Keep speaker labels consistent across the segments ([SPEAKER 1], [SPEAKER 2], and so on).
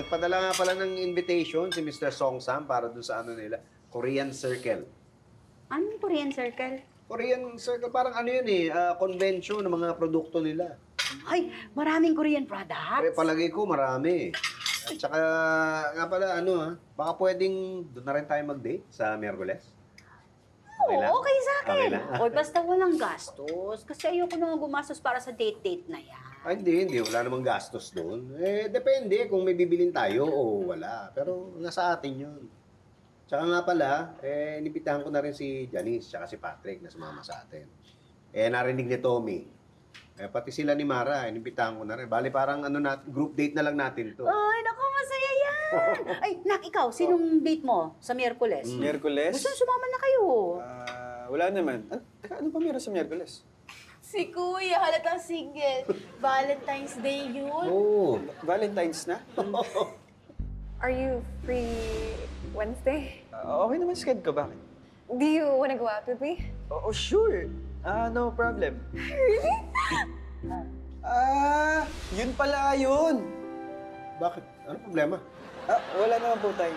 [SPEAKER 1] nagpadala nga pala ng invitation si Mr. Song Sam para doon sa ano nila, Korean Circle.
[SPEAKER 2] Anong Korean Circle?
[SPEAKER 1] Korean Circle, parang ano yun eh, convention ng mga produkto nila.
[SPEAKER 2] Ay, maraming Korean products.
[SPEAKER 1] Palagay ko marami. At saka nga pala, baka pwedeng doon na rin tayo mag-date sa Miyerkules.
[SPEAKER 2] Oo, okay sa akin.
[SPEAKER 1] Okay lang.
[SPEAKER 2] O, basta walang gastos. Kasi ayoko nang gumastos para sa date-date na yan.
[SPEAKER 1] Ay, hindi. Wala namang gastos doon. Depende kung may bibilin tayo o wala. Pero nasa atin yun. Tsaka nga pala, inibitahan ko na rin si Janice tsaka si Patrick na sumama sa atin. Narinig ni Tommy. Pati sila ni Mara, inibitahan ko na rin. Bali, parang group date na lang natin to.
[SPEAKER 2] Ay, naku, masaya yan! Ay, Nak, ikaw, sinong date mo sa Miyerkules?
[SPEAKER 3] Miyerkules?
[SPEAKER 2] Gusto sumama na kayo.
[SPEAKER 3] Wala naman. Teka, ano pa meron sa Miyerkules?
[SPEAKER 4] Si Kuya, halatang single. Valentine's Day yun.
[SPEAKER 1] Oo.
[SPEAKER 3] Valentine's na?
[SPEAKER 5] Are you free Wednesday?
[SPEAKER 3] Okay naman sked ko, bakit?
[SPEAKER 5] Do you wanna go out with me?
[SPEAKER 3] Oh, sure. No problem.
[SPEAKER 5] Really?
[SPEAKER 3] Yun pala yun.
[SPEAKER 1] Bakit? Ano problema?
[SPEAKER 3] Wala naman po tayo.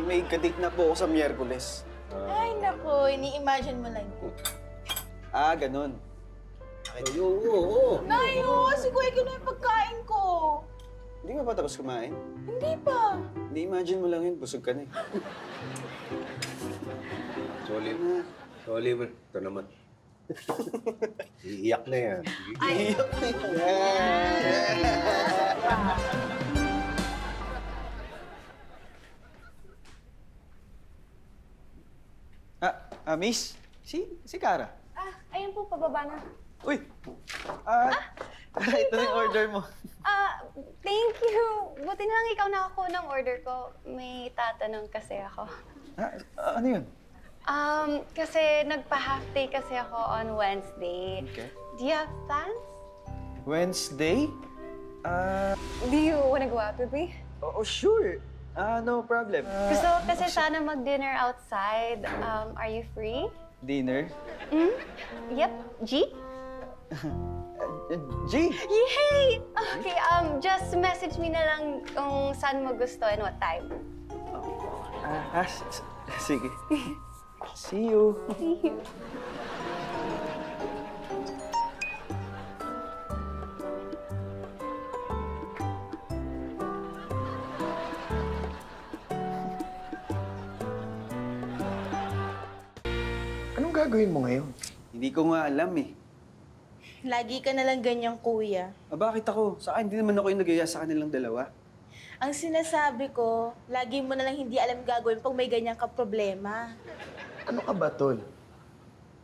[SPEAKER 3] May kadate na po ako sa Miyerkules.
[SPEAKER 4] Ay, naku, ini-imagine mo lang.
[SPEAKER 3] Ganun.
[SPEAKER 1] Oo.
[SPEAKER 4] Nay, si Kuya, gano'n yung pagkain ko.
[SPEAKER 3] Hindi ka pa tapos kumain?
[SPEAKER 4] Hindi pa.
[SPEAKER 3] Hindi-imagine mo lang yun, busog ka na eh.
[SPEAKER 1] Sorry mo. Ito naman. Iiyak na yan.
[SPEAKER 2] Ay,
[SPEAKER 3] Iyak na yan. Miss? Si Kara?
[SPEAKER 5] Ayun po, pababa na.
[SPEAKER 3] Uy! Ito na yung order mo.
[SPEAKER 5] Thank you. Buti na lang ikaw nakakuha ng order ko. May tatanong kasi ako.
[SPEAKER 3] Ano yun?
[SPEAKER 5] Kasi nagpa-half day kasi ako on Wednesday.
[SPEAKER 3] Okay.
[SPEAKER 5] Do you have plans?
[SPEAKER 3] Wednesday?
[SPEAKER 5] Do you wanna go out with me?
[SPEAKER 3] Oh, sure. No problem.
[SPEAKER 5] Gusto ko kasi sana mag-dinner outside. Are you free?
[SPEAKER 3] Dinner?
[SPEAKER 5] Yep. G?
[SPEAKER 3] G?
[SPEAKER 5] Yay! Okay, just message me na lang kung saan mo gusto and what time.
[SPEAKER 3] Sige. See you.
[SPEAKER 5] See you.
[SPEAKER 6] Anong gagawin mo ngayon?
[SPEAKER 3] Hindi ko nga alam eh.
[SPEAKER 4] Lagi ka na lang ganyang, Kuya.
[SPEAKER 3] Bakit ako? Saka hindi naman ako yung nagaya sa kanilang dalawa.
[SPEAKER 4] Ang sinasabi ko, lagi mo na lang hindi alam gagawin pag may ganyan ka problema.
[SPEAKER 6] Ano ka ba, Tol?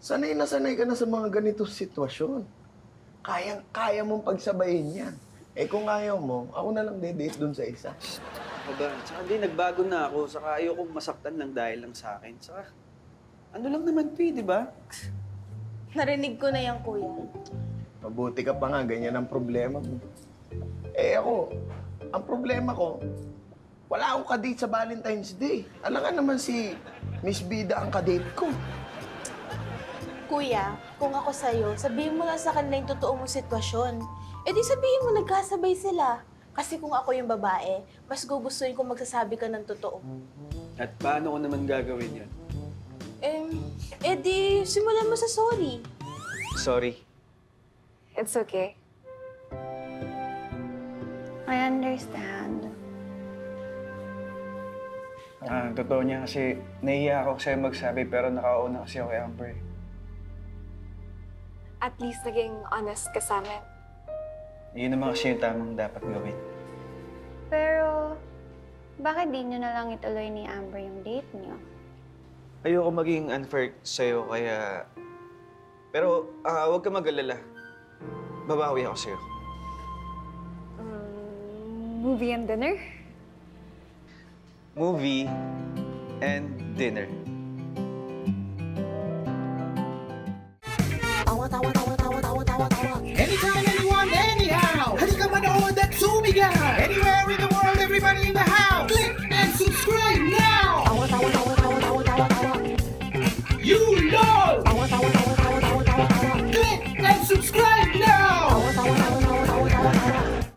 [SPEAKER 6] Sanay na ka na sa mga ganitong sitwasyon. Kaya mong pagsabayin yan. Kung ayaw mo, ako na lang date dun sa isa.
[SPEAKER 3] Aba, tsaka di, nagbago na ako. Saka ayokong masaktan lang dahil lang sa akin. Saka, ano lang naman to di ba?
[SPEAKER 4] Narinig ko na yan, Kuya.
[SPEAKER 6] Mabuti ka pa nga, ganyan ang problema mo. Ako, ang problema ko, wala akong kadate sa Valentine's Day. Alam nga naman si Miss Bida ang kadate ko.
[SPEAKER 4] Kuya, kung ako sa'yo, sabihin mo lang sa kanila yung totoo mong sitwasyon. Di sabihin mo nagkasabay sila. Kasi kung ako yung babae, mas gugustuhin kung magsasabi ka ng totoo.
[SPEAKER 3] At paano ko naman gagawin yun?
[SPEAKER 4] Di simulan mo sa sorry.
[SPEAKER 3] Sorry.
[SPEAKER 5] It's okay. I understand.
[SPEAKER 3] Totoo niya kasi nahiya ako sa'yo magsabi pero nakauna kasi ako kay Amber.
[SPEAKER 5] At least naging honest ka sa amin.
[SPEAKER 3] Yun naman kasi yung tamang dapat gawin.
[SPEAKER 5] Pero, bakit di nyo na lang ituloy ni Amber yung date niyo?
[SPEAKER 3] Ayoko maging unfair sa'yo kaya... Pero huwag ka mag-alala. Babawi ako sa'yo.
[SPEAKER 5] Movie and dinner?
[SPEAKER 3] Movie and dinner.
[SPEAKER 7] Anytime, anyone, anyhow. Halika manood at sumigaw. Anywhere in the world, everybody in the house. Click and subscribe now. You know. Click and subscribe now.